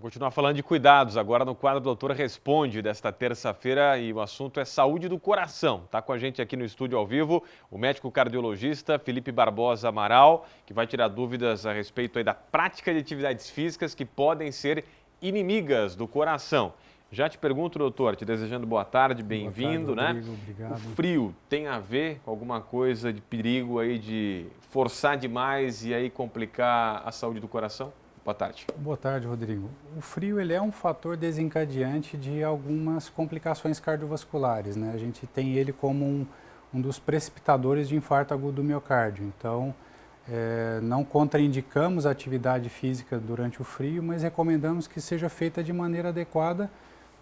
Continuar falando de cuidados, agora no quadro Doutor Responde desta terça-feira, e o assunto é saúde do coração. Está com a gente aqui no estúdio ao vivo o médico cardiologista Felipe Barbosa Amaral, que vai tirar dúvidas a respeito aí da prática de atividades físicas que podem ser inimigas do coração. Já te pergunto, doutor, te desejando boa tarde, bem-vindo, né? Obrigado. O frio tem a ver com alguma coisa de perigo aí de forçar demais e aí complicar a saúde do coração? Boa tarde. Boa tarde, Rodrigo. O frio ele é um fator desencadeante de algumas complicações cardiovasculares, né? A gente tem ele como um dos precipitadores de infarto agudo do miocárdio. Então, não contraindicamos a atividade física durante o frio, mas recomendamos que seja feita de maneira adequada,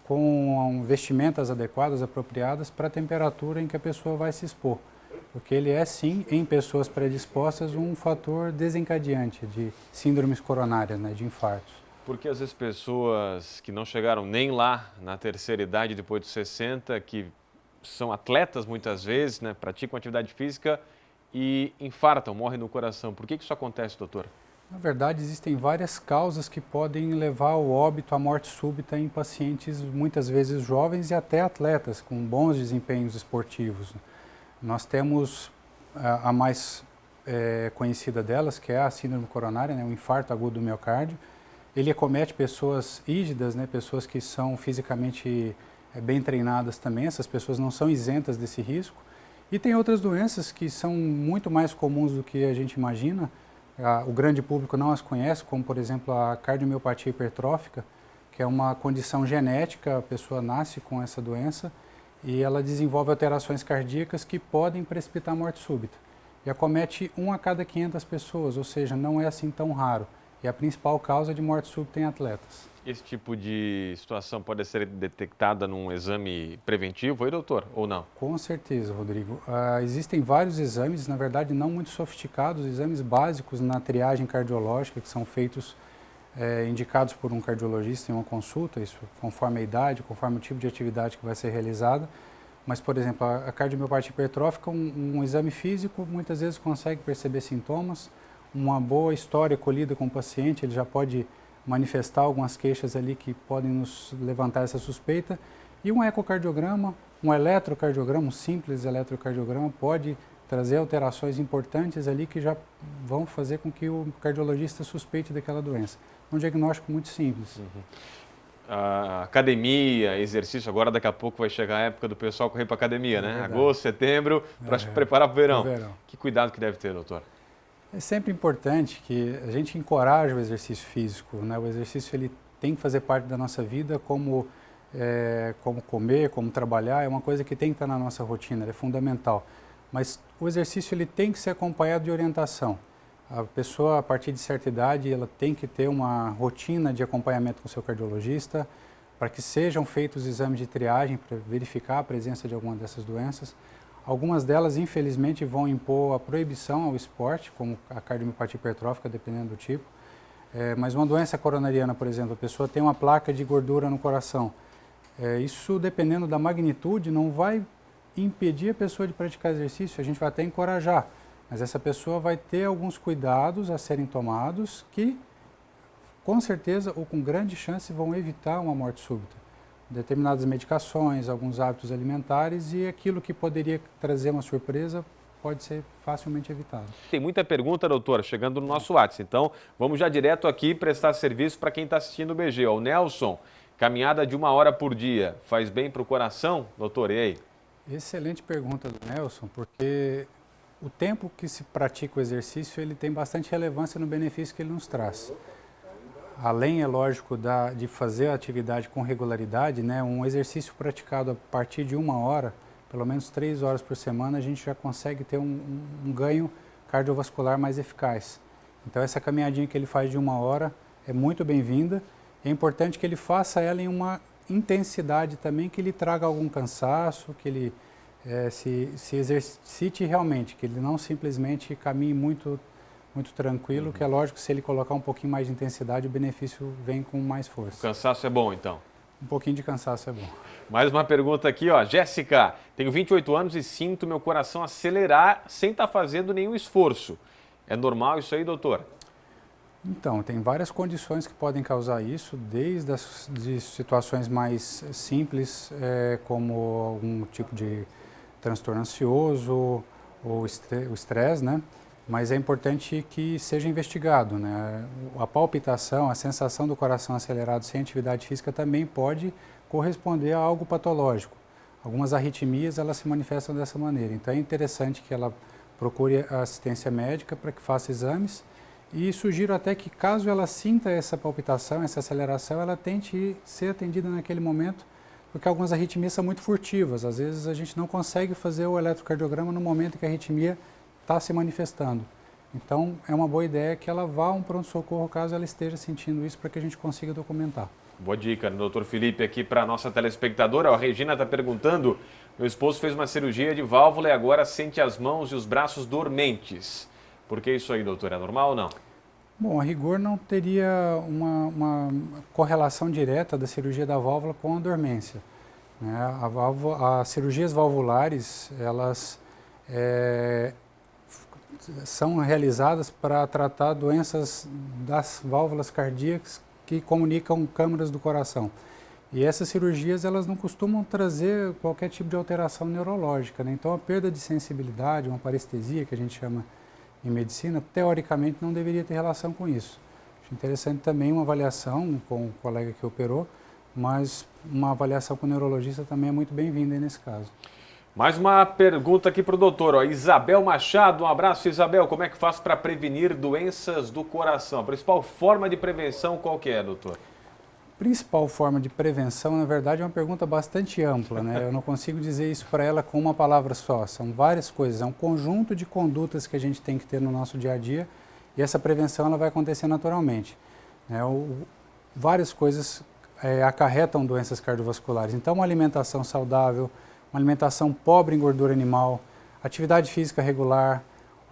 com vestimentas adequadas, apropriadas para a temperatura em que a pessoa vai se expor. Porque ele é, sim, em pessoas predispostas, um fator desencadeante de síndromes coronárias, né, de infartos. Porque às vezes pessoas que não chegaram nem lá na terceira idade, depois dos 60, que são atletas muitas vezes, né, praticam atividade física e infartam, morrem no coração. Por que isso acontece, doutor? Na verdade, existem várias causas que podem levar ao óbito, à morte súbita em pacientes muitas vezes jovens e até atletas com bons desempenhos esportivos. Nós temos a mais conhecida delas, que é a síndrome coronária, né, o infarto agudo do miocárdio. Ele acomete pessoas rígidas, né, pessoas que são fisicamente bem treinadas também. Essas pessoas não são isentas desse risco. E tem outras doenças que são muito mais comuns do que a gente imagina. O grande público não as conhece, como por exemplo a cardiomiopatia hipertrófica, que é uma condição genética, a pessoa nasce com essa doença e ela desenvolve alterações cardíacas que podem precipitar a morte súbita. E acomete 1 a cada 500 pessoas, ou seja, não é assim tão raro. E a principal causa de morte súbita em atletas. Esse tipo de situação pode ser detectada num exame preventivo, aí, doutor, ou não? Com certeza, Rodrigo. Existem vários exames, na verdade não muito sofisticados, exames básicos na triagem cardiológica que são feitos, indicados por um cardiologista em uma consulta, isso conforme a idade, conforme o tipo de atividade que vai ser realizada. Mas, por exemplo, a cardiomiopatia hipertrófica, um exame físico muitas vezes consegue perceber sintomas, uma boa história colhida com o paciente, ele já pode manifestar algumas queixas ali que podem nos levantar essa suspeita. E um ecocardiograma, um eletrocardiograma, um simples eletrocardiograma pode trazer alterações importantes ali que já vão fazer com que o cardiologista suspeite daquela doença. É um diagnóstico muito simples. A academia, exercício, agora daqui a pouco vai chegar a época do pessoal correr para academia, né? Verdade. Agosto, setembro, para se preparar para o verão. Verão. Que cuidado que deve ter, doutor? É sempre importante que a gente encoraje o exercício físico, né? O exercício ele tem que fazer parte da nossa vida, como comer, como trabalhar, é uma coisa que tem que estar na nossa rotina, é fundamental. Mas o exercício ele tem que ser acompanhado de orientação. A pessoa, a partir de certa idade, ela tem que ter uma rotina de acompanhamento com o seu cardiologista, para que sejam feitos exames de triagem para verificar a presença de alguma dessas doenças. Algumas delas, infelizmente, vão impor a proibição ao esporte, como a cardiomiopatia hipertrófica, dependendo do tipo. Mas uma doença coronariana, por exemplo, a pessoa tem uma placa de gordura no coração. Isso, dependendo da magnitude, não vai impedir a pessoa de praticar exercício, a gente vai até encorajar. Mas essa pessoa vai ter alguns cuidados a serem tomados que, com certeza ou com grande chance, vão evitar uma morte súbita. Determinadas medicações, alguns hábitos alimentares e aquilo que poderia trazer uma surpresa pode ser facilmente evitado. Tem muita pergunta, doutor, chegando no nosso WhatsApp. Então, vamos já direto aqui prestar serviço para quem está assistindo o BG. O Nelson, caminhada de 1 hora por dia, faz bem para o coração? Doutor, e aí? Excelente pergunta do Nelson, porque o tempo que se pratica o exercício, ele tem bastante relevância no benefício que ele nos traz. Além, é lógico, de fazer a atividade com regularidade, né, um exercício praticado a partir de 1 hora, pelo menos 3 horas por semana, a gente já consegue ter um ganho cardiovascular mais eficaz. Então, essa caminhadinha que ele faz de 1 hora é muito bem-vinda. É importante que ele faça ela em uma intensidade também que lhe traga algum cansaço, que ele se exercite realmente, que ele não simplesmente caminhe muito tranquilo, que é lógico que se ele colocar um pouquinho mais de intensidade, o benefício vem com mais força. O cansaço é bom, então? Um pouquinho de cansaço é bom. Mais uma pergunta aqui, ó. Jéssica, tenho 28 anos e sinto meu coração acelerar sem estar fazendo nenhum esforço. É normal isso aí, doutor? Então, tem várias condições que podem causar isso, desde de situações mais simples, como algum tipo de transtorno ansioso ou o estresse, né? Mas é importante que seja investigado, né? A palpitação, a sensação do coração acelerado sem atividade física também pode corresponder a algo patológico. Algumas arritmias, elas se manifestam dessa maneira. Então, é interessante que ela procure a assistência médica para que faça exames. E sugiro até que, caso ela sinta essa palpitação, essa aceleração, ela tente ser atendida naquele momento, porque algumas arritmias são muito furtivas. Às vezes a gente não consegue fazer o eletrocardiograma no momento que a arritmia está se manifestando. Então, é uma boa ideia que ela vá a um pronto-socorro caso ela esteja sentindo isso, para que a gente consiga documentar. Boa dica, doutor Felipe, aqui para a nossa telespectadora. A Regina está perguntando, meu esposo fez uma cirurgia de válvula e agora sente as mãos e os braços dormentes. Por que isso aí, doutor? É normal ou não? Bom, a rigor não teria uma correlação direta da cirurgia da válvula com a dormência, né? As cirurgias valvulares, elas são realizadas para tratar doenças das válvulas cardíacas que comunicam câmaras do coração. E essas cirurgias, elas não costumam trazer qualquer tipo de alteração neurológica, né? Então, a perda de sensibilidade, uma parestesia, que a gente chama em medicina, teoricamente não deveria ter relação com isso. Acho interessante também uma avaliação com o colega que operou, mas uma avaliação com o neurologista também é muito bem-vinda nesse caso. Mais uma pergunta aqui para o doutor. Isabel Machado, um abraço, Isabel. Como é que faz para prevenir doenças do coração? A principal forma de prevenção qual que é, doutor? Principal forma de prevenção, na verdade, é uma pergunta bastante ampla, né? Eu não consigo dizer isso para ela com uma palavra só. São várias coisas, é um conjunto de condutas que a gente tem que ter no nosso dia a dia e essa prevenção ela vai acontecer naturalmente, né? Várias coisas acarretam doenças cardiovasculares. Então, uma alimentação saudável, uma alimentação pobre em gordura animal, atividade física regular,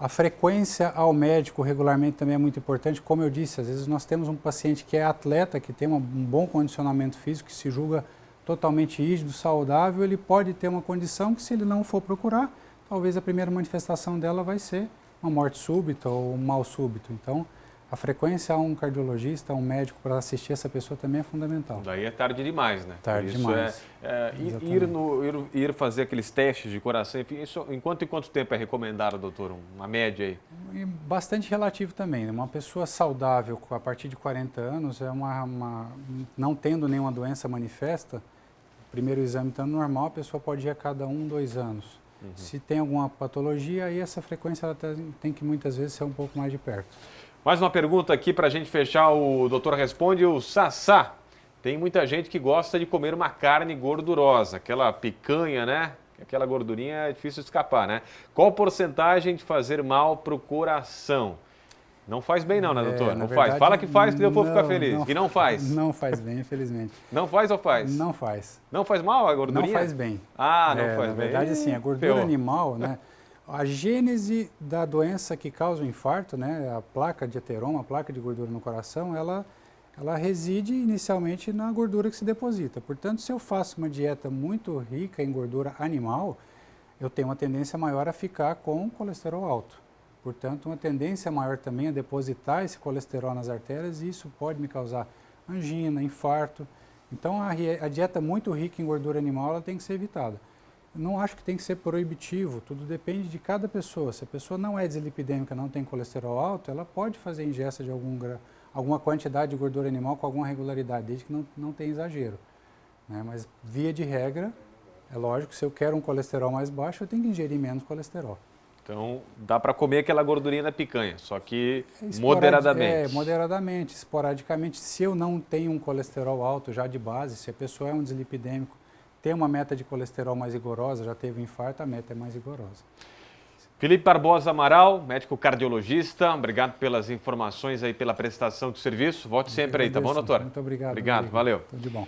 a frequência ao médico regularmente também é muito importante. Como eu disse, às vezes nós temos um paciente que é atleta, que tem um bom condicionamento físico, que se julga totalmente rígido, saudável, ele pode ter uma condição que, se ele não for procurar, talvez a primeira manifestação dela vai ser uma morte súbita ou um mal súbito. Então, a frequência a um cardiologista, a um médico para assistir essa pessoa também é fundamental. Daí é tarde demais, né? Tarde demais. Ir fazer aqueles testes de coração, enfim, isso, em quanto tempo é recomendado, doutor? Uma média aí? E bastante relativo também, né? Uma pessoa saudável a partir de 40 anos, não tendo nenhuma doença manifesta, o primeiro exame estando normal, a pessoa pode ir a cada 1, 2 anos. Uhum. Se tem alguma patologia, aí essa frequência ela tem que muitas vezes ser um pouco mais de perto. Mais uma pergunta aqui para a gente fechar, o doutor responde, o Sassá. Tem muita gente que gosta de comer uma carne gordurosa, aquela picanha, né? Aquela gordurinha é difícil de escapar, né? Qual porcentagem de fazer mal para o coração? Não faz bem não, né, doutor? Não faz. Fala que faz, que eu vou ficar feliz. E não faz? Não faz bem, infelizmente. Não faz ou faz? Não faz. Não faz mal a gordurinha? Não faz bem. Ah, não faz bem. Na verdade, assim, a gordura animal, né? A gênese da doença que causa o infarto, né, a placa de ateroma, a placa de gordura no coração, ela reside inicialmente na gordura que se deposita. Portanto, se eu faço uma dieta muito rica em gordura animal, eu tenho uma tendência maior a ficar com colesterol alto. Portanto, uma tendência maior também a depositar esse colesterol nas artérias, e isso pode me causar angina, infarto. Então, a dieta muito rica em gordura animal ela tem que ser evitada. Não acho que tem que ser proibitivo, tudo depende de cada pessoa. Se a pessoa não é dislipidêmica, não tem colesterol alto, ela pode fazer ingesta de alguma quantidade de gordura animal com alguma regularidade, desde que não tenha exagero, né? Mas, via de regra, é lógico, se eu quero um colesterol mais baixo, eu tenho que ingerir menos colesterol. Então, dá para comer aquela gordurinha da picanha, só que moderadamente. Moderadamente, esporadicamente. Se eu não tenho um colesterol alto já de base, se a pessoa é um dislipidêmico, tem uma meta de colesterol mais rigorosa, já teve um infarto, a meta é mais rigorosa. Felipe Barbosa Amaral, médico cardiologista, obrigado pelas informações aí, pela prestação de serviço. Volte sempre aí, tá bom, doutor? Muito obrigado. Obrigado, valeu. Tudo de bom.